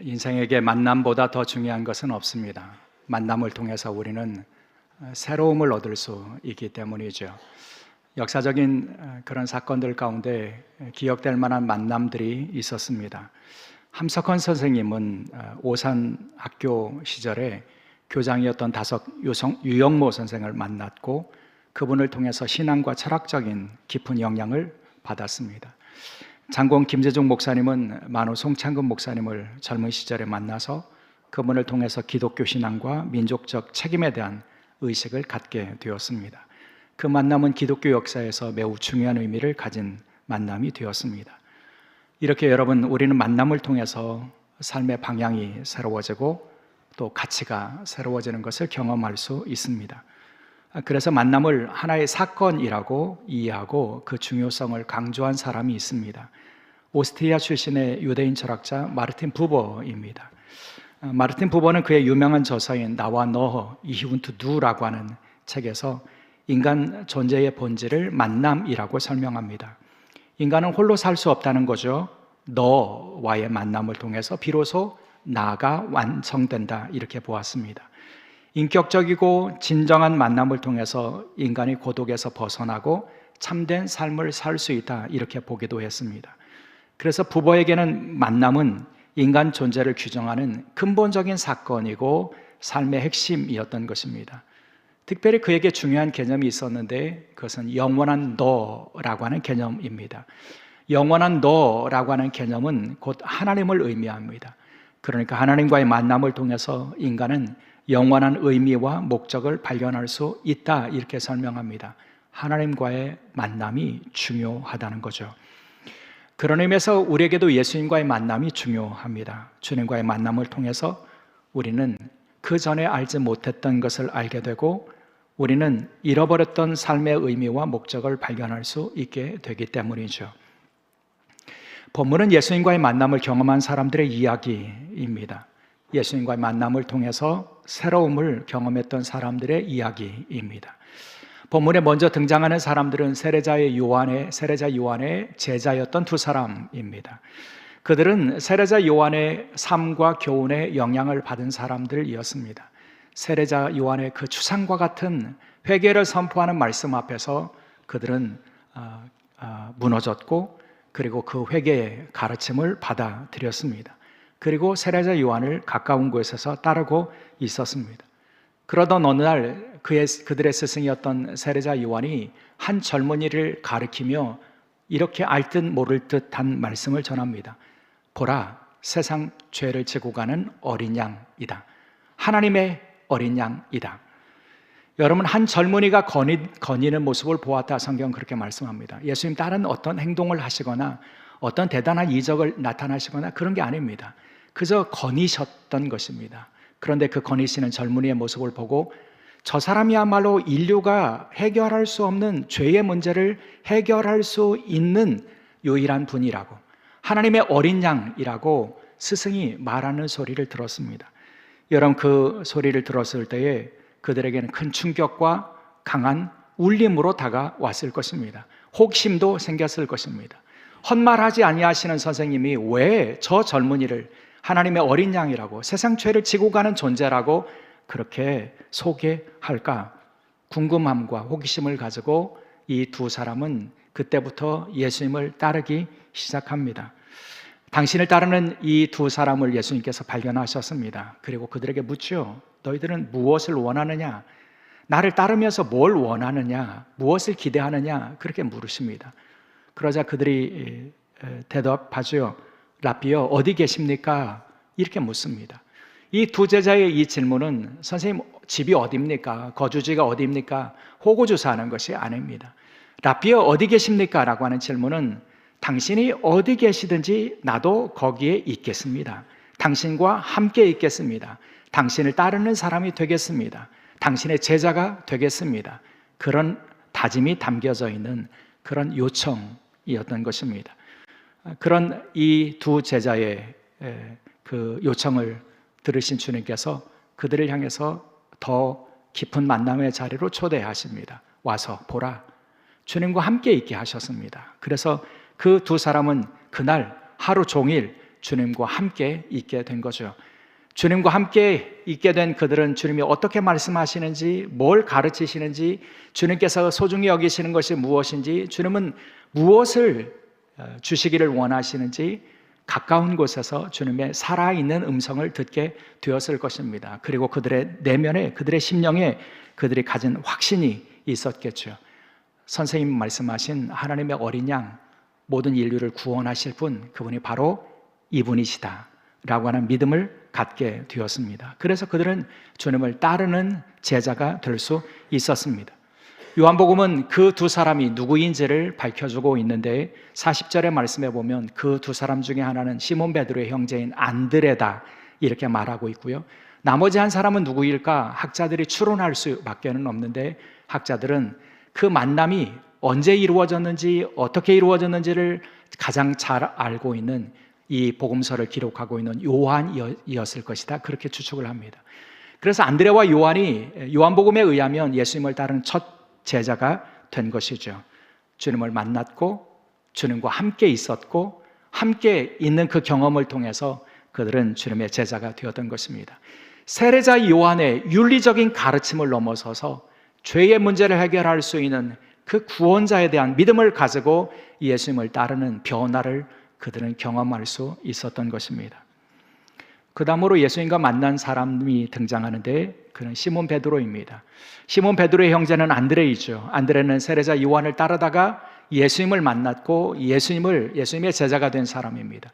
인생에게 만남보다 더 중요한 것은 없습니다. 만남을 통해서 우리는 새로움을 얻을 수 있기 때문이죠. 역사적인 그런 사건들 가운데 기억될 만한 만남들이 있었습니다. 함석헌 선생님은 오산 학교 시절에 교장이었던 다섯 유영모 선생을 만났고 그분을 통해서 신앙과 철학적인 깊은 영향을 받았습니다. 장공 김재중 목사님은 만호 송창근 목사님을 젊은 시절에 만나서 그분을 통해서 기독교 신앙과 민족적 책임에 대한 의식을 갖게 되었습니다. 그 만남은 기독교 역사에서 매우 중요한 의미를 가진 만남이 되었습니다. 이렇게 여러분, 우리는 만남을 통해서 삶의 방향이 새로워지고 또 가치가 새로워지는 것을 경험할 수 있습니다. 그래서 만남을 하나의 사건이라고 이해하고 그 중요성을 강조한 사람이 있습니다. 오스트리아 출신의 유대인 철학자 마르틴 부버입니다. 마르틴 부버는 그의 유명한 저서인 나와 너, 이훈트 두라고 하는 책에서 인간 존재의 본질을 만남이라고 설명합니다. 인간은 홀로 살 수 없다는 거죠. 너와의 만남을 통해서 비로소 나가 완성된다, 이렇게 보았습니다. 인격적이고 진정한 만남을 통해서 인간이 고독에서 벗어나고 참된 삶을 살 수 있다, 이렇게 보기도 했습니다. 그래서 부버에게는 만남은 인간 존재를 규정하는 근본적인 사건이고 삶의 핵심이었던 것입니다. 특별히 그에게 중요한 개념이 있었는데 그것은 영원한 너라고 하는 개념입니다. 영원한 너라고 하는 개념은 곧 하나님을 의미합니다. 그러니까 하나님과의 만남을 통해서 인간은 영원한 의미와 목적을 발견할 수 있다, 이렇게 설명합니다. 하나님과의 만남이 중요하다는 거죠. 그런 의미에서 우리에게도 예수님과의 만남이 중요합니다. 주님과의 만남을 통해서 우리는 그 전에 알지 못했던 것을 알게 되고 우리는 잃어버렸던 삶의 의미와 목적을 발견할 수 있게 되기 때문이죠. 본문은 예수님과의 만남을 경험한 사람들의 이야기입니다. 예수님과의 만남을 통해서 새로움을 경험했던 사람들의 이야기입니다. 본문에 먼저 등장하는 사람들은 세례자 요한의 제자였던 두 사람입니다. 그들은 세례자 요한의 삶과 교훈에 영향을 받은 사람들이었습니다. 세례자 요한의 그 추상과 같은 회개를 선포하는 말씀 앞에서 그들은 무너졌고 그리고 그 회개의 가르침을 받아들였습니다. 그리고 세례자 요한을 가까운 곳에서 따르고 있었습니다. 그러던 어느 날 그들의 스승이었던 세례자 요한이 한 젊은이를 가리키며 이렇게 알 듯 모를 듯한 말씀을 전합니다. 보라, 세상 죄를 지고 가는 어린 양이다. 하나님의 어린 양이다. 여러분, 한 젊은이가 거니는 모습을 보았다, 성경은 그렇게 말씀합니다. 예수님 다른 어떤 행동을 하시거나 어떤 대단한 이적을 나타나시거나 그런 게 아닙니다. 그저 거니셨던 것입니다. 그런데 그 거니시는 젊은이의 모습을 보고 저 사람이야말로 인류가 해결할 수 없는 죄의 문제를 해결할 수 있는 유일한 분이라고, 하나님의 어린 양이라고 스승이 말하는 소리를 들었습니다. 여러분, 그 소리를 들었을 때에 그들에게는 큰 충격과 강한 울림으로 다가왔을 것입니다. 혹심도 생겼을 것입니다. 헛말하지 아니하시는 선생님이 왜 저 젊은이를 하나님의 어린 양이라고, 세상 죄를 지고 가는 존재라고 그렇게 소개할까? 궁금함과 호기심을 가지고 이 두 사람은 그때부터 예수님을 따르기 시작합니다. 당신을 따르는 이 두 사람을 예수님께서 발견하셨습니다. 그리고 그들에게 묻죠. 너희들은 무엇을 원하느냐? 나를 따르면서 뭘 원하느냐? 무엇을 기대하느냐? 그렇게 물으십니다. 그러자 그들이 대답하죠. 라비어, 어디 계십니까? 이렇게 묻습니다. 이 두 제자의 이 질문은 선생님 집이 어디입니까? 거주지가 어디입니까? 호구조사하는 것이 아닙니다. 라비어, 어디 계십니까? 라고 하는 질문은 당신이 어디 계시든지 나도 거기에 있겠습니다. 당신과 함께 있겠습니다. 당신을 따르는 사람이 되겠습니다. 당신의 제자가 되겠습니다. 그런 다짐이 담겨져 있는 그런 요청이었던 것입니다. 그런 이 두 제자의 그 요청을 들으신 주님께서 그들을 향해서 더 깊은 만남의 자리로 초대하십니다. 와서 보라, 주님과 함께 있게 하셨습니다. 그래서 그 두 사람은 그날 하루 종일 주님과 함께 있게 된 거죠. 주님과 함께 있게 된 그들은 주님이 어떻게 말씀하시는지, 뭘 가르치시는지, 주님께서 소중히 여기시는 것이 무엇인지, 주님은 무엇을 주시기를 원하시는지 가까운 곳에서 주님의 살아있는 음성을 듣게 되었을 것입니다. 그리고 그들의 내면에, 그들의 심령에 그들이 가진 확신이 있었겠죠. 선생님 말씀하신 하나님의 어린 양, 모든 인류를 구원하실 분, 그분이 바로 이분이시다 라고 하는 믿음을 갖게 되었습니다. 그래서 그들은 주님을 따르는 제자가 될 수 있었습니다. 요한복음은 그 두 사람이 누구인지를 밝혀주고 있는데 40절의 말씀에 보면 그 두 사람 중에 하나는 시몬 베드로의 형제인 안드레다 이렇게 말하고 있고요. 나머지 한 사람은 누구일까? 학자들이 추론할 수밖에 없는데 학자들은 그 만남이 언제 이루어졌는지 어떻게 이루어졌는지를 가장 잘 알고 있는 이 복음서를 기록하고 있는 요한이었을 것이다 그렇게 추측을 합니다. 그래서 안드레와 요한이 요한복음에 의하면 예수님을 따르는 첫 제자가 된 것이죠. 주님을 만났고 주님과 함께 있었고 함께 있는 그 경험을 통해서 그들은 주님의 제자가 되었던 것입니다. 세례자 요한의 윤리적인 가르침을 넘어서서 죄의 문제를 해결할 수 있는 그 구원자에 대한 믿음을 가지고 예수님을 따르는 변화를 그들은 경험할 수 있었던 것입니다. 그 다음으로 예수님과 만난 사람이 등장하는데 그는 시몬 베드로입니다. 시몬 베드로의 형제는 안드레이죠. 안드레는 세례자 요한을 따르다가 예수님을 만났고 예수님의 제자가 된 사람입니다.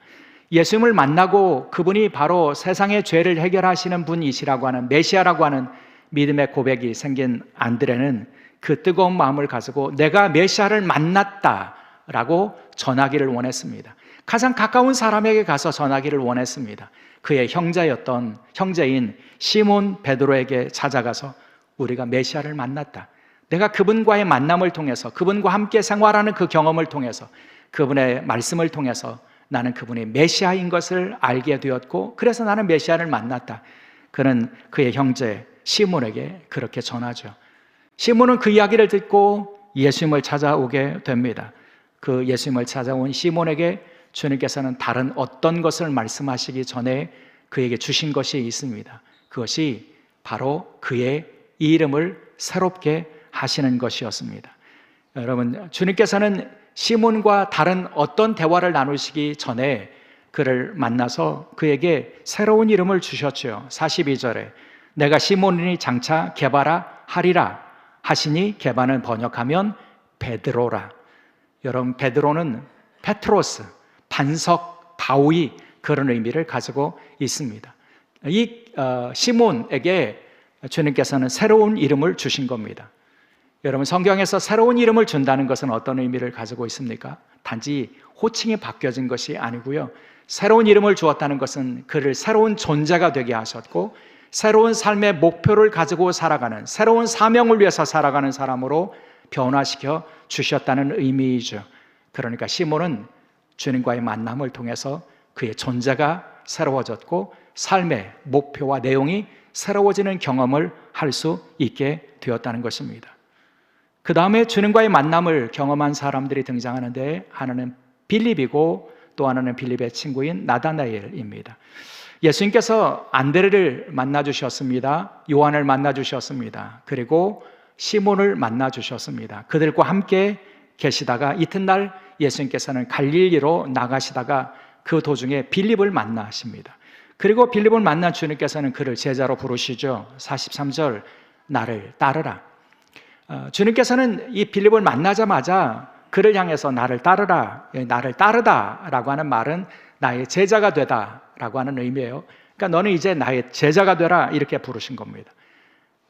예수님을 만나고 그분이 바로 세상의 죄를 해결하시는 분이시라고 하는 메시아라고 하는 믿음의 고백이 생긴 안드레는 그 뜨거운 마음을 가지고 내가 메시아를 만났다라고 전하기를 원했습니다. 가장 가까운 사람에게 가서 전하기를 원했습니다. 그의 형제인 시몬 베드로에게 찾아가서 우리가 메시아를 만났다. 내가 그분과의 만남을 통해서 그분과 함께 생활하는 그 경험을 통해서 그분의 말씀을 통해서 나는 그분이 메시아인 것을 알게 되었고 그래서 나는 메시아를 만났다. 그는 그의 형제 시몬에게 그렇게 전하죠. 시몬은 그 이야기를 듣고 예수님을 찾아오게 됩니다. 그 예수님을 찾아온 시몬에게 주님께서는 다른 어떤 것을 말씀하시기 전에 그에게 주신 것이 있습니다. 그것이 바로 그의 이름을 새롭게 하시는 것이었습니다. 여러분, 주님께서는 시몬과 다른 어떤 대화를 나누시기 전에 그를 만나서 그에게 새로운 이름을 주셨죠. 42절에 내가 시몬이니 장차 게바라 하리라 하시니 게바는 번역하면 베드로라. 여러분, 베드로는 페트로스, 반석, 바위 그런 의미를 가지고 있습니다. 이 시몬에게 주님께서는 새로운 이름을 주신 겁니다. 여러분, 성경에서 새로운 이름을 준다는 것은 어떤 의미를 가지고 있습니까? 단지 호칭이 바뀌어진 것이 아니고요. 새로운 이름을 주었다는 것은 그를 새로운 존재가 되게 하셨고 새로운 삶의 목표를 가지고 살아가는, 새로운 사명을 위해서 살아가는 사람으로 변화시켜 주셨다는 의미이죠. 그러니까 시몬은 주님과의 만남을 통해서 그의 존재가 새로워졌고 삶의 목표와 내용이 새로워지는 경험을 할 수 있게 되었다는 것입니다. 그 다음에 주님과의 만남을 경험한 사람들이 등장하는데 하나는 빌립이고 또 하나는 빌립의 친구인 나다나엘입니다. 예수님께서 안드레를 만나주셨습니다. 요한을 만나주셨습니다. 그리고 시몬을 만나주셨습니다. 그들과 함께 계시다가 이튿날 예수님께서는 갈릴리로 나가시다가 그 도중에 빌립을 만나십니다. 그리고 빌립을 만난 주님께서는 그를 제자로 부르시죠. 43절 나를 따르라. 주님께서는 이 빌립을 만나자마자 그를 향해서 나를 따르라, 나를 따르다라고 하는 말은 나의 제자가 되다라고 하는 의미예요. 그러니까 너는 이제 나의 제자가 되라 이렇게 부르신 겁니다.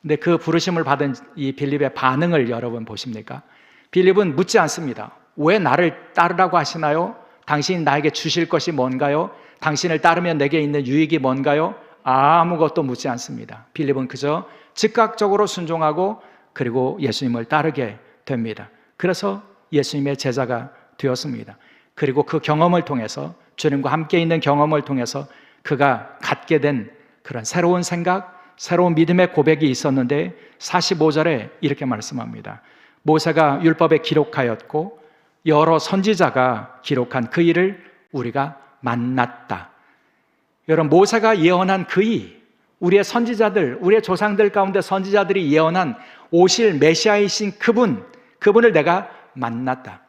근데 그 부르심을 받은 이 빌립의 반응을 여러분 보십니까? 빌립은 묻지 않습니다. 왜 나를 따르라고 하시나요? 당신이 나에게 주실 것이 뭔가요? 당신을 따르면 내게 있는 유익이 뭔가요? 아무것도 묻지 않습니다. 빌립은 그저 즉각적으로 순종하고 그리고 예수님을 따르게 됩니다. 그래서 예수님의 제자가 되었습니다. 그리고 그 경험을 통해서 주님과 함께 있는 경험을 통해서 그가 갖게 된 그런 새로운 생각, 새로운 믿음의 고백이 있었는데 45절에 이렇게 말씀합니다. 모세가 율법에 기록하였고 여러 선지자가 기록한 그 일을 우리가 만났다. 여러분, 모세가 예언한 그이, 우리의 선지자들, 우리의 조상들 가운데 선지자들이 예언한 오실 메시아이신 그분을 내가 만났다.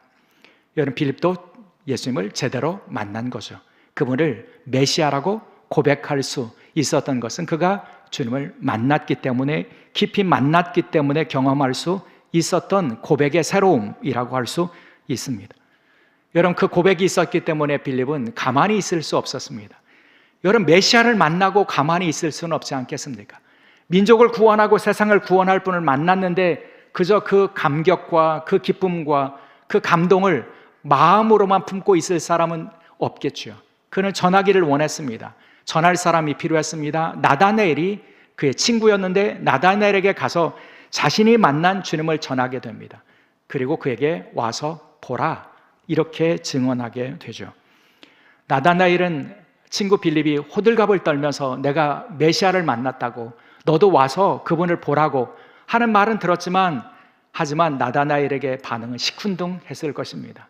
여러분, 빌립도 예수님을 제대로 만난 거죠. 그분을 메시아라고 고백할 수 있었던 것은 그가 주님을 만났기 때문에, 깊이 만났기 때문에 경험할 수 있었던 고백의 새로움이라고 할 수 있습니다. 여러분, 그 고백이 있었기 때문에 빌립은 가만히 있을 수 없었습니다. 여러분, 메시아를 만나고 가만히 있을 수는 없지 않겠습니까? 민족을 구원하고 세상을 구원할 분을 만났는데 그저 그 감격과 그 기쁨과 그 감동을 마음으로만 품고 있을 사람은 없겠죠. 그는 전하기를 원했습니다. 전할 사람이 필요했습니다. 나다나엘이 그의 친구였는데 나다나엘에게 가서 자신이 만난 주님을 전하게 됩니다. 그리고 그에게 와서 보라, 이렇게 증언하게 되죠. 나다나엘은 친구 빌립이 호들갑을 떨면서 내가 메시아를 만났다고, 너도 와서 그분을 보라고 하는 말은 들었지만, 하지만 나다나엘에게 반응은 시큰둥했을 것입니다.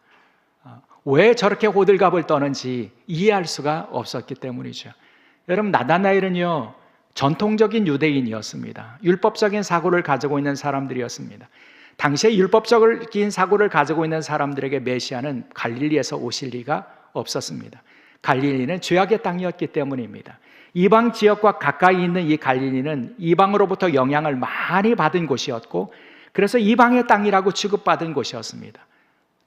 왜 저렇게 호들갑을 떠는지 이해할 수가 없었기 때문이죠. 여러분, 나다나엘은요, 전통적인 유대인이었습니다. 율법적인 사고를 가지고 있는 사람들이었습니다. 당시에 율법적인 사고를 가지고 있는 사람들에게 메시아는 갈릴리에서 오실 리가 없었습니다. 갈릴리는 죄악의 땅이었기 때문입니다. 이방 지역과 가까이 있는 이 갈릴리는 이방으로부터 영향을 많이 받은 곳이었고, 그래서 이방의 땅이라고 취급받은 곳이었습니다.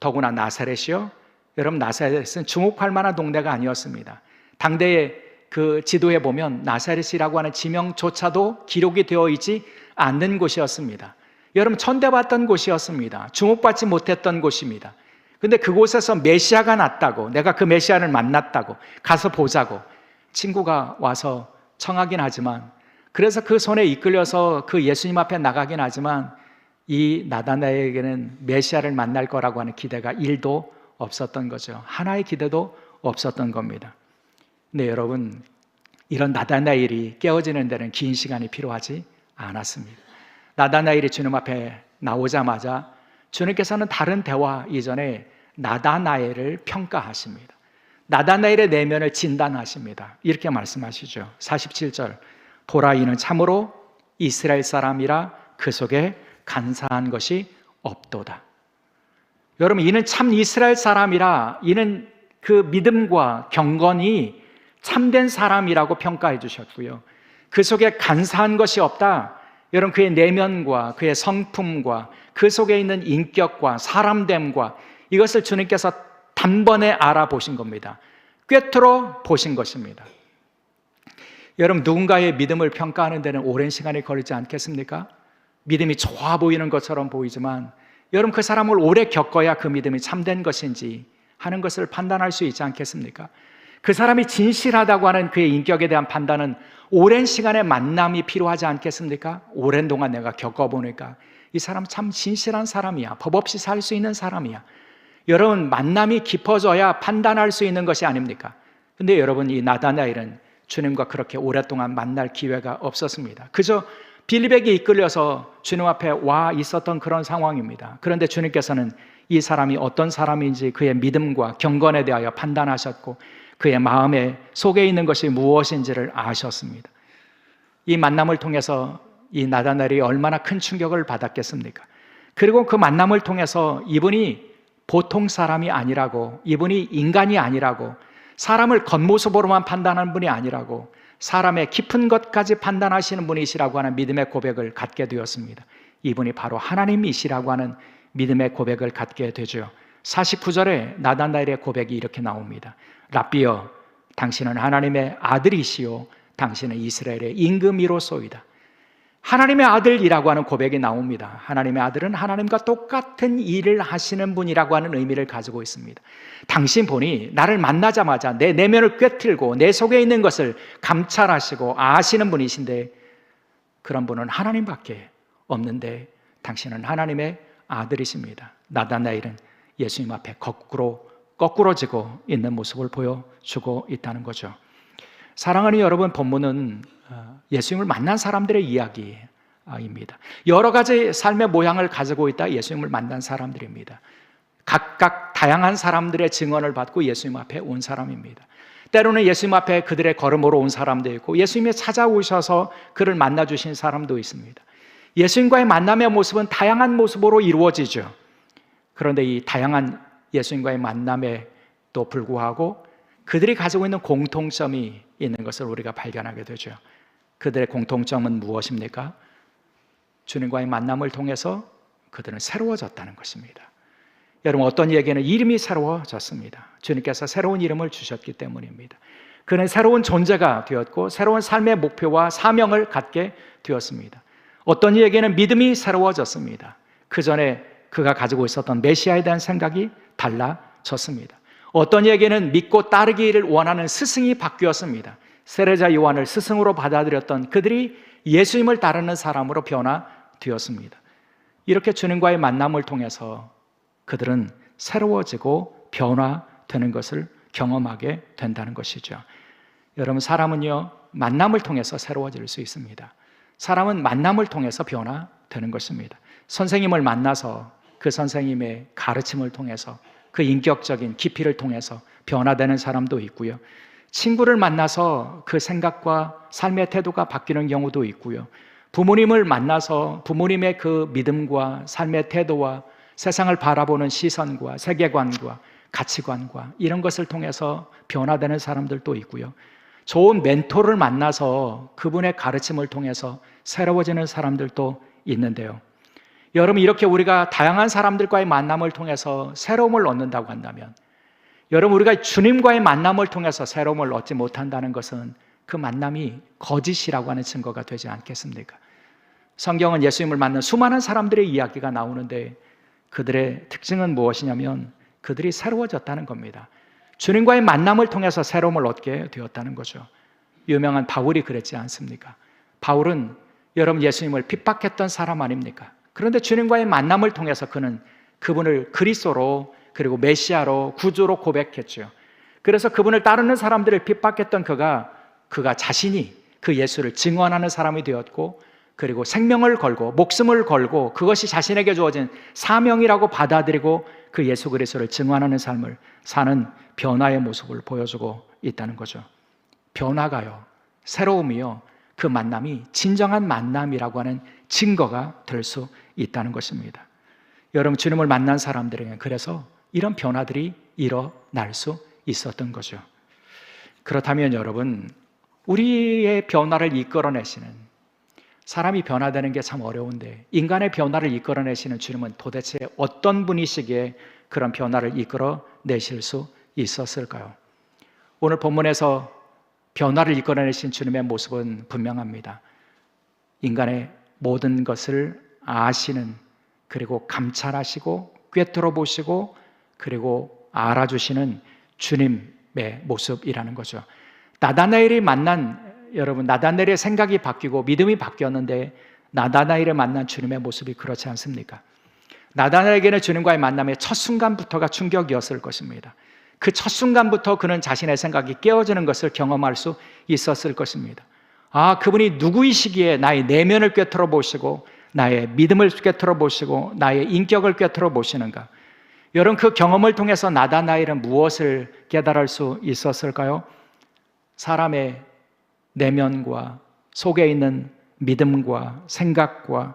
더구나 나사렛이요, 여러분, 나사렛은 주목할 만한 동네가 아니었습니다. 당대의 그 지도에 보면 나사렛이라고 하는 지명조차도 기록이 되어 있지 않는 곳이었습니다. 여러분, 천대받던 곳이었습니다. 주목받지 못했던 곳입니다. 근데 그곳에서 메시아가 났다고, 내가 그 메시아를 만났다고, 가서 보자고 친구가 와서 청하긴 하지만, 그래서 그 손에 이끌려서 그 예수님 앞에 나가긴 하지만, 이 나다나엘에게는 메시아를 만날 거라고 하는 기대가 1도 없었던 거죠. 하나의 기대도 없었던 겁니다. 네, 여러분, 이런 나다나엘이 깨어지는 데는 긴 시간이 필요하지 않았습니다. 나다나엘이 주님 앞에 나오자마자 주님께서는 다른 대화 이전에 나다나엘을 평가하십니다. 나다나엘의 내면을 진단하십니다. 이렇게 말씀하시죠. 47절, 보라, 이는 참으로 이스라엘 사람이라 그 속에 간사한 것이 없도다. 여러분, 이는 참 이스라엘 사람이라, 이는 그 믿음과 경건이 참된 사람이라고 평가해 주셨고요. 그 속에 간사한 것이 없다. 여러분, 그의 내면과 그의 성품과 그 속에 있는 인격과 사람됨과 이것을 주님께서 단번에 알아보신 겁니다. 꿰뚫어 보신 것입니다. 여러분, 누군가의 믿음을 평가하는 데는 오랜 시간이 걸리지 않겠습니까? 믿음이 좋아 보이는 것처럼 보이지만, 여러분, 그 사람을 오래 겪어야 그 믿음이 참된 것인지 하는 것을 판단할 수 있지 않겠습니까? 그 사람이 진실하다고 하는 그의 인격에 대한 판단은 오랜 시간의 만남이 필요하지 않겠습니까? 오랜 동안 내가 겪어보니까 이 사람 참 진실한 사람이야, 법 없이 살 수 있는 사람이야. 여러분, 만남이 깊어져야 판단할 수 있는 것이 아닙니까? 근데 여러분, 이 나다나엘은 주님과 그렇게 오랫동안 만날 기회가 없었습니다. 그저 빌립에게 이끌려서 주님 앞에 와 있었던 그런 상황입니다. 그런데 주님께서는 이 사람이 어떤 사람인지 그의 믿음과 경건에 대하여 판단하셨고, 그의 마음에 속에 있는 것이 무엇인지를 아셨습니다. 이 만남을 통해서 이 나다나엘이 얼마나 큰 충격을 받았겠습니까? 그리고 그 만남을 통해서 이분이 보통 사람이 아니라고, 이분이 인간이 아니라고, 사람을 겉모습으로만 판단하는 분이 아니라고, 사람의 깊은 것까지 판단하시는 분이시라고 하는 믿음의 고백을 갖게 되었습니다. 이분이 바로 하나님이시라고 하는 믿음의 고백을 갖게 되죠. 49절에 나다나엘의 고백이 이렇게 나옵니다. 랍비여, 당신은 하나님의 아들이시요 당신은 이스라엘의 임금이로소이다. 하나님의 아들이라고 하는 고백이 나옵니다. 하나님의 아들은 하나님과 똑같은 일을 하시는 분이라고 하는 의미를 가지고 있습니다. 당신 보니 나를 만나자마자 내 내면을 꿰틀고 내 속에 있는 것을 감찰하시고 아시는 분이신데, 그런 분은 하나님밖에 없는데 당신은 하나님의 아들이십니다. 나다나엘은 예수님 앞에 거꾸러지고 있는 모습을 보여주고 있다는 거죠. 사랑하는 여러분, 본문은 예수님을 만난 사람들의 이야기입니다. 여러 가지 삶의 모양을 가지고 있다 예수님을 만난 사람들입니다. 각각 다양한 사람들의 증언을 받고 예수님 앞에 온 사람입니다. 때로는 예수님 앞에 그들의 걸음으로 온 사람도 있고 예수님이 찾아오셔서 그를 만나주신 사람도 있습니다. 예수님과의 만남의 모습은 다양한 모습으로 이루어지죠. 그런데 이 다양한 예수님과의 만남에도 불구하고 그들이 가지고 있는 공통점이 있는 것을 우리가 발견하게 되죠. 그들의 공통점은 무엇입니까? 주님과의 만남을 통해서 그들은 새로워졌다는 것입니다. 여러분, 어떤 이에게는 이름이 새로워졌습니다. 주님께서 새로운 이름을 주셨기 때문입니다. 그는 새로운 존재가 되었고 새로운 삶의 목표와 사명을 갖게 되었습니다. 어떤 이에게는 믿음이 새로워졌습니다. 그 전에 그가 가지고 있었던 메시아에 대한 생각이 달라졌습니다. 어떤 이에게는 믿고 따르기를 원하는 스승이 바뀌었습니다. 세례자 요한을 스승으로 받아들였던 그들이 예수님을 따르는 사람으로 변화되었습니다. 이렇게 주님과의 만남을 통해서 그들은 새로워지고 변화되는 것을 경험하게 된다는 것이죠. 여러분, 사람은요, 만남을 통해서 새로워질 수 있습니다. 사람은 만남을 통해서 변화되는 것입니다. 선생님을 만나서 그 선생님의 가르침을 통해서 그 인격적인 깊이를 통해서 변화되는 사람도 있고요. 친구를 만나서 그 생각과 삶의 태도가 바뀌는 경우도 있고요. 부모님을 만나서 부모님의 그 믿음과 삶의 태도와 세상을 바라보는 시선과 세계관과 가치관과 이런 것을 통해서 변화되는 사람들도 있고요. 좋은 멘토를 만나서 그분의 가르침을 통해서 새로워지는 사람들도 있는데요. 여러분, 이렇게 우리가 다양한 사람들과의 만남을 통해서 새로움을 얻는다고 한다면, 여러분, 우리가 주님과의 만남을 통해서 새로움을 얻지 못한다는 것은 그 만남이 거짓이라고 하는 증거가 되지 않겠습니까? 성경은 예수님을 만난 수많은 사람들의 이야기가 나오는데 그들의 특징은 무엇이냐면 그들이 새로워졌다는 겁니다. 주님과의 만남을 통해서 새로움을 얻게 되었다는 거죠. 유명한 바울이 그랬지 않습니까? 바울은 여러분 예수님을 핍박했던 사람 아닙니까? 그런데 주님과의 만남을 통해서 그는 그분을 그리스도로 그리고 메시아로 구주로 고백했죠. 그래서 그분을 따르는 사람들을 핍박했던 그가 자신이 그 예수를 증언하는 사람이 되었고 그리고 생명을 걸고 목숨을 걸고 그것이 자신에게 주어진 사명이라고 받아들이고 그 예수 그리스도를 증언하는 삶을 사는 변화의 모습을 보여주고 있다는 거죠. 변화가요, 새로움이요, 그 만남이 진정한 만남이라고 하는 증거가 될 수 있다는 것입니다. 여러분, 주님을 만난 사람들에게 그래서 이런 변화들이 일어날 수 있었던 거죠. 그렇다면 여러분, 우리의 변화를 이끌어내시는, 사람이 변화되는 게 참 어려운데 인간의 변화를 이끌어내시는 주님은 도대체 어떤 분이시기에 그런 변화를 이끌어내실 수 있었을까요? 오늘 본문에서 변화를 이끌어내신 주님의 모습은 분명합니다. 인간의 모든 것을 아시는, 그리고 감찰하시고 꿰뚫어 보시고 그리고 알아주시는 주님의 모습이라는 거죠. 나다나엘이 만난, 여러분, 나다나엘의 생각이 바뀌고 믿음이 바뀌었는데 나다나엘을 만난 주님의 모습이 그렇지 않습니까? 나다나엘에게는 주님과의 만남의 첫 순간부터가 충격이었을 것입니다. 그 첫 순간부터 그는 자신의 생각이 깨어지는 것을 경험할 수 있었을 것입니다. 아, 그분이 누구이시기에 나의 내면을 꿰뚫어 보시고 나의 믿음을 꿰뚫어 보시고 나의 인격을 꿰뚫어 보시는가? 여러분, 그 경험을 통해서 나다나엘은 무엇을 깨달을 수 있었을까요? 사람의 내면과 속에 있는 믿음과 생각과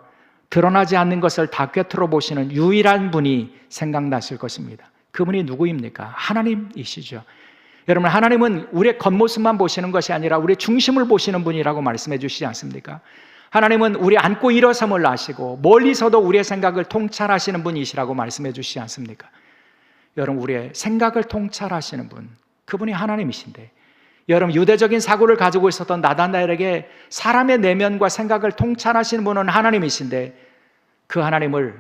드러나지 않는 것을 다 꿰뚫어 보시는 유일한 분이 생각나실 것입니다. 그분이 누구입니까? 하나님이시죠. 여러분, 하나님은 우리의 겉모습만 보시는 것이 아니라 우리의 중심을 보시는 분이라고 말씀해 주시지 않습니까? 하나님은 우리 앉고 일어섬을 아시고 멀리서도 우리의 생각을 통찰하시는 분이시라고 말씀해 주시지 않습니까? 여러분, 우리의 생각을 통찰하시는 분, 그분이 하나님이신데, 여러분, 유대적인 사고를 가지고 있었던 나다나엘에게 사람의 내면과 생각을 통찰하시는 분은 하나님이신데 그 하나님을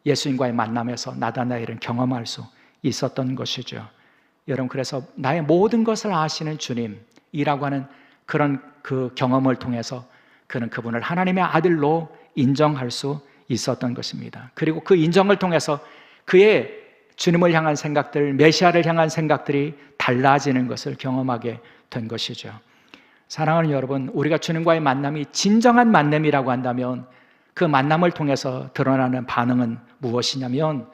예수님과의 만남에서 나다나엘은 경험할 수 있었던 것이죠. 여러분, 그래서 나의 모든 것을 아시는 주님이라고 하는 그런 그 경험을 통해서 그는 그분을 하나님의 아들로 인정할 수 있었던 것입니다. 그리고 그 인정을 통해서 그의 주님을 향한 생각들, 메시아를 향한 생각들이 달라지는 것을 경험하게 된 것이죠. 사랑하는 여러분, 우리가 주님과의 만남이 진정한 만남이라고 한다면 그 만남을 통해서 드러나는 반응은 무엇이냐면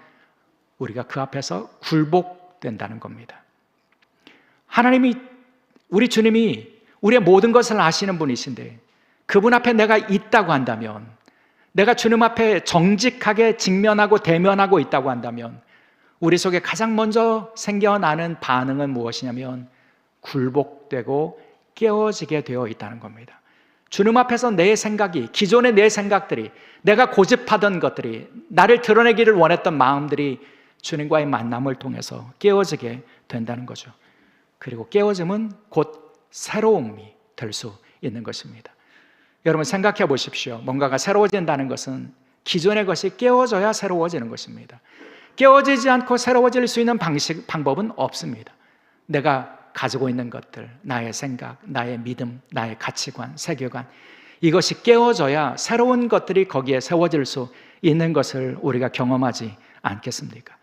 우리가 그 앞에서 굴복된다는 겁니다. 하나님이 우리 주님이 우리의 모든 것을 아시는 분이신데 그분 앞에 내가 있다고 한다면, 내가 주님 앞에 정직하게 직면하고 대면하고 있다고 한다면 우리 속에 가장 먼저 생겨나는 반응은 무엇이냐면 굴복되고 깨어지게 되어 있다는 겁니다. 주님 앞에서 내 생각이, 기존의 내 생각들이, 내가 고집하던 것들이, 나를 드러내기를 원했던 마음들이 주님과의 만남을 통해서 깨어지게 된다는 거죠. 그리고 깨어짐은 곧 새로움이 될 수 있는 것입니다. 여러분 생각해 보십시오. 뭔가가 새로워진다는 것은 기존의 것이 깨어져야 새로워지는 것입니다. 깨어지지 않고 새로워질 수 있는 방법은 없습니다. 내가 가지고 있는 것들, 나의 생각, 나의 믿음, 나의 가치관, 세계관, 이것이 깨어져야 새로운 것들이 거기에 세워질 수 있는 것을 우리가 경험하지 않겠습니까?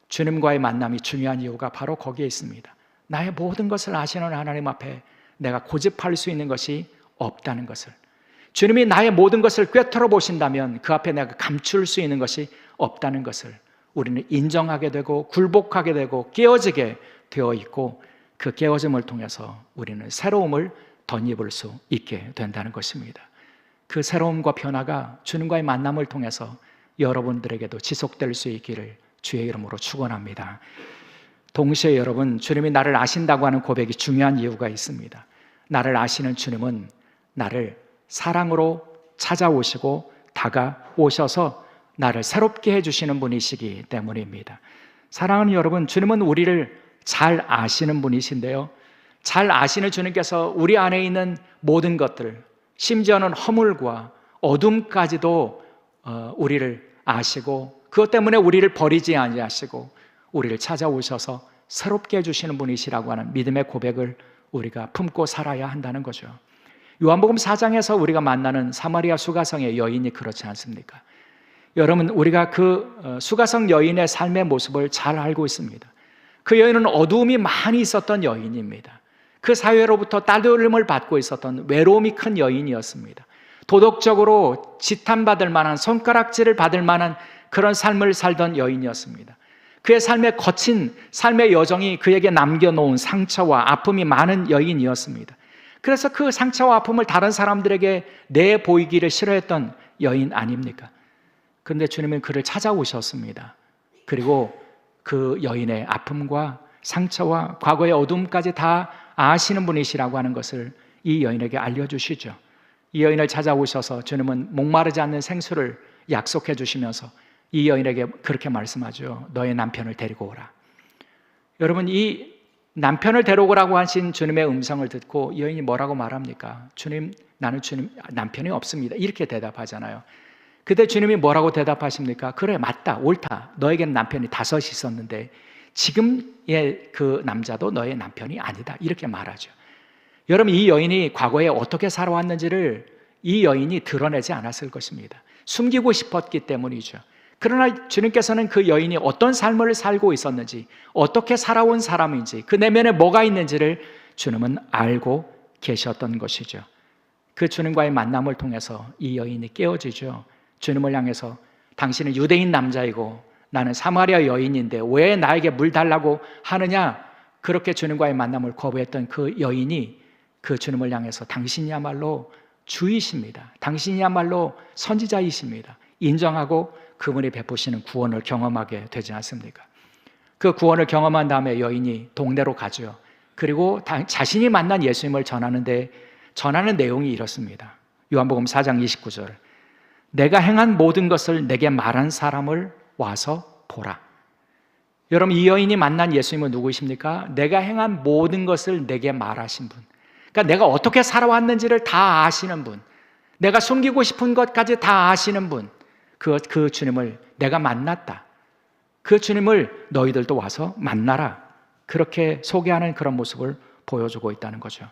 주님과의 만남이 중요한 이유가 바로 거기에 있습니다. 나의 모든 것을 아시는 하나님 앞에 내가 고집할 수 있는 것이 없다는 것을, 주님이 나의 모든 것을 꿰뚫어 보신다면 그 앞에 내가 감출 수 있는 것이 없다는 것을 우리는 인정하게 되고 굴복하게 되고 깨어지게 되어 있고, 그 깨어짐을 통해서 우리는 새로움을 덧입을 수 있게 된다는 것입니다. 그 새로움과 변화가 주님과의 만남을 통해서 여러분들에게도 지속될 수 있기를 주의 이름으로 축원합니다. 동시에 여러분, 주님이 나를 아신다고 하는 고백이 중요한 이유가 있습니다. 나를 아시는 주님은 나를 사랑으로 찾아오시고 다가오셔서 나를 새롭게 해주시는 분이시기 때문입니다. 사랑하는 여러분, 주님은 우리를 잘 아시는 분이신데요, 잘 아시는 주님께서 우리 안에 있는 모든 것들, 심지어는 허물과 어둠까지도 우리를 아시고 그것 때문에 우리를 버리지 아니하시고 우리를 찾아오셔서 새롭게 해주시는 분이시라고 하는 믿음의 고백을 우리가 품고 살아야 한다는 거죠. 요한복음 4장에서 우리가 만나는 사마리아 수가성의 여인이 그렇지 않습니까? 여러분, 우리가 그 수가성 여인의 삶의 모습을 잘 알고 있습니다. 그 여인은 어두움이 많이 있었던 여인입니다. 그 사회로부터 따돌림을 받고 있었던 외로움이 큰 여인이었습니다. 도덕적으로 지탄받을 만한, 손가락질을 받을 만한 그런 삶을 살던 여인이었습니다. 그의 삶의 거친 삶의 여정이 그에게 남겨놓은 상처와 아픔이 많은 여인이었습니다. 그래서 그 상처와 아픔을 다른 사람들에게 내보이기를 싫어했던 여인 아닙니까? 그런데 주님은 그를 찾아오셨습니다. 그리고 그 여인의 아픔과 상처와 과거의 어둠까지 다 아시는 분이시라고 하는 것을 이 여인에게 알려주시죠. 이 여인을 찾아오셔서 주님은 목마르지 않는 생수를 약속해 주시면서 이 여인에게 그렇게 말씀하죠. 너의 남편을 데리고 오라. 여러분, 이 남편을 데려오라고 하신 주님의 음성을 듣고 이 여인이 뭐라고 말합니까? 주님, 나는 주님 남편이 없습니다. 이렇게 대답하잖아요. 그때 주님이 뭐라고 대답하십니까? 그래, 맞다, 옳다. 너에게는 남편이 5 있었는데 지금의 그 남자도 너의 남편이 아니다. 이렇게 말하죠. 여러분, 이 여인이 과거에 어떻게 살아왔는지를 이 여인이 드러내지 않았을 것입니다. 숨기고 싶었기 때문이죠. 그러나 주님께서는 그 여인이 어떤 삶을 살고 있었는지, 어떻게 살아온 사람인지, 그 내면에 뭐가 있는지를 주님은 알고 계셨던 것이죠. 그 주님과의 만남을 통해서 이 여인이 깨어지죠. 주님을 향해서 당신은 유대인 남자이고 나는 사마리아 여인인데 왜 나에게 물 달라고 하느냐, 그렇게 주님과의 만남을 거부했던 그 여인이 그 주님을 향해서 당신이야말로 주이십니다, 당신이야말로 선지자이십니다 인정하고 그분이 베푸시는 구원을 경험하게 되지 않습니까? 그 구원을 경험한 다음에 여인이 동네로 가죠. 그리고 자신이 만난 예수님을 전하는데 전하는 내용이 이렇습니다. 요한복음 4장 29절, 내가 행한 모든 것을 내게 말한 사람을 와서 보라. 여러분, 이 여인이 만난 예수님은 누구이십니까? 내가 행한 모든 것을 내게 말하신 분, 그러니까 내가 어떻게 살아왔는지를 다 아시는 분, 내가 숨기고 싶은 것까지 다 아시는 분, 그 주님을 내가 만났다. 그 주님을 너희들도 와서 만나라. 그렇게 소개하는 그런 모습을 보여주고 있다는 거죠.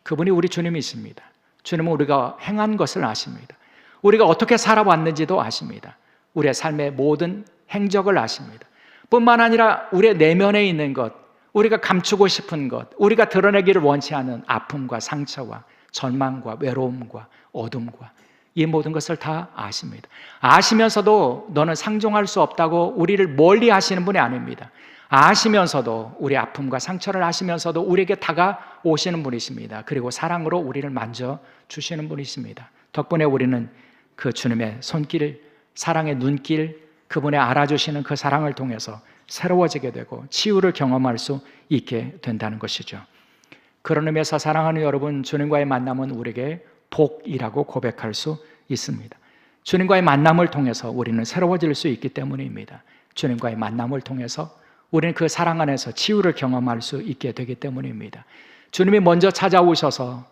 그분이 우리 주님이십니다. 주님은 우리가 행한 것을 아십니다. 우리가 어떻게 살아왔는지도 아십니다. 우리의 삶의 모든 행적을 아십니다. 뿐만 아니라 우리의 내면에 있는 것, 우리가 감추고 싶은 것, 우리가 드러내기를 원치 않은 아픔과 상처와 절망과 외로움과 어둠과 이 모든 것을 다 아십니다. 아시면서도 너는 상종할 수 없다고 우리를 멀리 하시는 분이 아닙니다. 아시면서도, 우리 아픔과 상처를 아시면서도 우리에게 다가오시는 분이십니다. 그리고 사랑으로 우리를 만져주시는 분이십니다. 덕분에 우리는 그 주님의 손길, 사랑의 눈길, 그분의 알아주시는 그 사랑을 통해서 새로워지게 되고 치유를 경험할 수 있게 된다는 것이죠. 그런 의미에서 사랑하는 여러분, 주님과의 만남은 우리에게 복이라고 고백할 수 있습니다. 주님과의 만남을 통해서 우리는 새로워질 수 있기 때문입니다. 주님과의 만남을 통해서 우리는 그 사랑 안에서 치유를 경험할 수 있게 되기 때문입니다. 주님이 먼저 찾아오셔서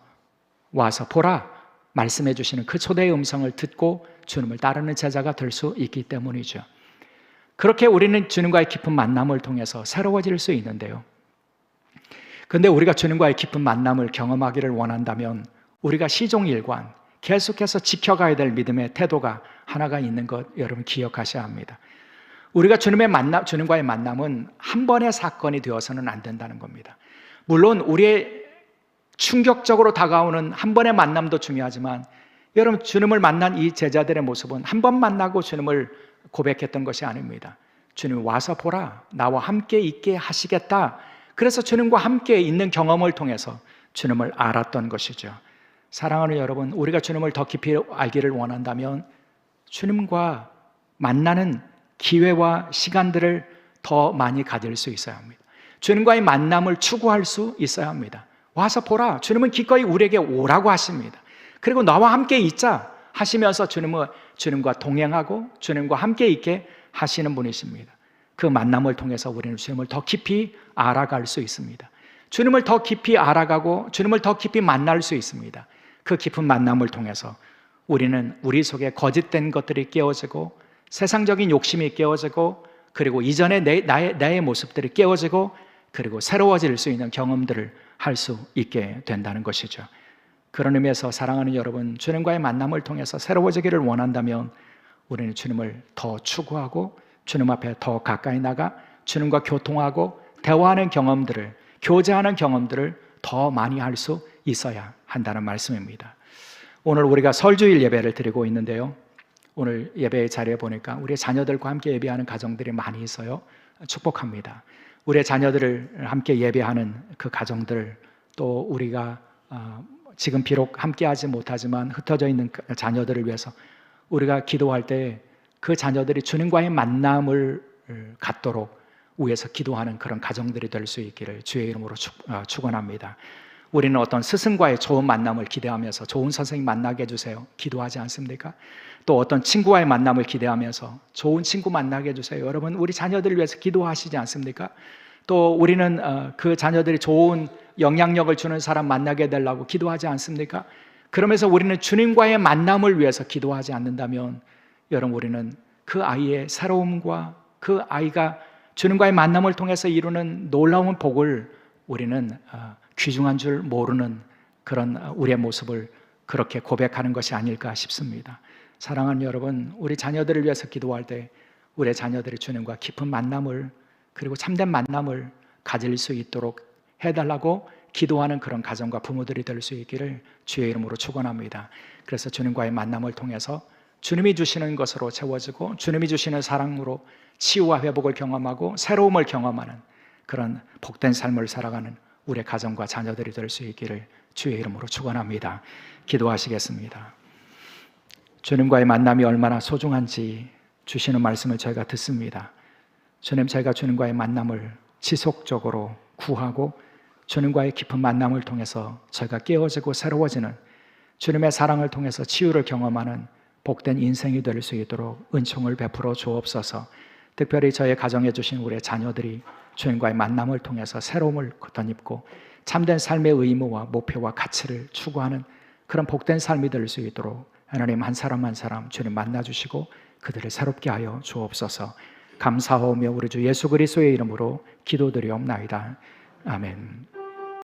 와서 보라 말씀해 주시는 그 초대의 음성을 듣고 주님을 따르는 제자가 될 수 있기 때문이죠. 그렇게 우리는 주님과의 깊은 만남을 통해서 새로워질 수 있는데요. 그런데 우리가 주님과의 깊은 만남을 경험하기를 원한다면 우리가 시종일관 계속해서 지켜가야 될 믿음의 태도가 하나가 있는 것 여러분 기억하셔야 합니다. 우리가 주님과의 만남은 한 번의 사건이 되어서는 안 된다는 겁니다. 물론 우리의 충격적으로 다가오는 한 번의 만남도 중요하지만 여러분, 주님을 만난 이 제자들의 모습은 한 번 만나고 주님을 고백했던 것이 아닙니다. 주님 와서 보라, 나와 함께 있게 하시겠다. 그래서 주님과 함께 있는 경험을 통해서 주님을 알았던 것이죠. 사랑하는 여러분, 우리가 주님을 더 깊이 알기를 원한다면 주님과 만나는 기회와 시간들을 더 많이 가질 수 있어야 합니다. 주님과의 만남을 추구할 수 있어야 합니다. 와서 보라, 주님은 기꺼이 우리에게 오라고 하십니다. 그리고 나와 함께 있자 하시면서 주님과 동행하고 주님과 함께 있게 하시는 분이십니다. 그 만남을 통해서 우리는 주님을 더 깊이 알아갈 수 있습니다. 주님을 더 깊이 알아가고 주님을 더 깊이 만날 수 있습니다. 그 깊은 만남을 통해서 우리는 우리 속에 거짓된 것들이 깨어지고 세상적인 욕심이 깨어지고 그리고 이전의 나의 모습들이 깨어지고 그리고 새로워질 수 있는 경험들을 할 수 있게 된다는 것이죠. 그런 의미에서 사랑하는 여러분, 주님과의 만남을 통해서 새로워지기를 원한다면 우리는 주님을 더 추구하고 주님 앞에 더 가까이 나가 주님과 교통하고 대화하는 경험들을, 교제하는 경험들을 더 많이 할 수 있어야 한다는 말씀입니다. 오늘 우리가 설주일 예배를 드리고 있는데요, 오늘 예배의 자리에 보니까 우리 자녀들과 함께 예배하는 가정들이 많이 있어요. 축복합니다. 우리의 자녀들을 함께 예배하는 그 가정들, 또 우리가 지금 비록 함께하지 못하지만 흩어져 있는 자녀들을 위해서 우리가 기도할 때 그 자녀들이 주님과의 만남을 갖도록 위해서 기도하는 그런 가정들이 될 수 있기를 주의 이름으로 축원합니다. 우리는 어떤 스승과의 좋은 만남을 기대하면서 좋은 선생님 만나게 해주세요, 기도하지 않습니까? 또 어떤 친구와의 만남을 기대하면서 좋은 친구 만나게 해주세요. 여러분, 우리 자녀들을 위해서 기도하시지 않습니까? 또 우리는 그 자녀들이 좋은 영향력을 주는 사람 만나게 해달라고 기도하지 않습니까? 그러면서 우리는 주님과의 만남을 위해서 기도하지 않는다면 여러분, 우리는 그 아이의 새로움과 그 아이가 주님과의 만남을 통해서 이루는 놀라운 복을 우리는 귀중한 줄 모르는 그런 우리의 모습을 그렇게 고백하는 것이 아닐까 싶습니다. 사랑하는 여러분, 우리 자녀들을 위해서 기도할 때 우리의 자녀들이 주님과 깊은 만남을 그리고 참된 만남을 가질 수 있도록 해달라고 기도하는 그런 가정과 부모들이 될 수 있기를 주의 이름으로 축원합니다. 그래서 주님과의 만남을 통해서 주님이 주시는 것으로 채워지고 주님이 주시는 사랑으로 치유와 회복을 경험하고 새로움을 경험하는 그런 복된 삶을 살아가는 우리의 가정과 자녀들이 될 수 있기를 주의 이름으로 축원합니다. 기도하시겠습니다. 주님과의 만남이 얼마나 소중한지 주시는 말씀을 저희가 듣습니다. 주님, 저희가 주님과의 만남을 지속적으로 구하고 주님과의 깊은 만남을 통해서 저희가 깨어지고 새로워지는 주님의 사랑을 통해서 치유를 경험하는 복된 인생이 될 수 있도록 은총을 베풀어 주옵소서. 특별히 저희 가정에 주신 우리의 자녀들이 주님과의 만남을 통해서 새로움을 덧입고 참된 삶의 의무와 목표와 가치를 추구하는 그런 복된 삶이 될 수 있도록 하나님 한 사람 한 사람 주님 만나주시고 그들을 새롭게 하여 주옵소서. 감사하오며 우리 주 예수 그리스도의 이름으로 기도드리옵나이다. 아멘.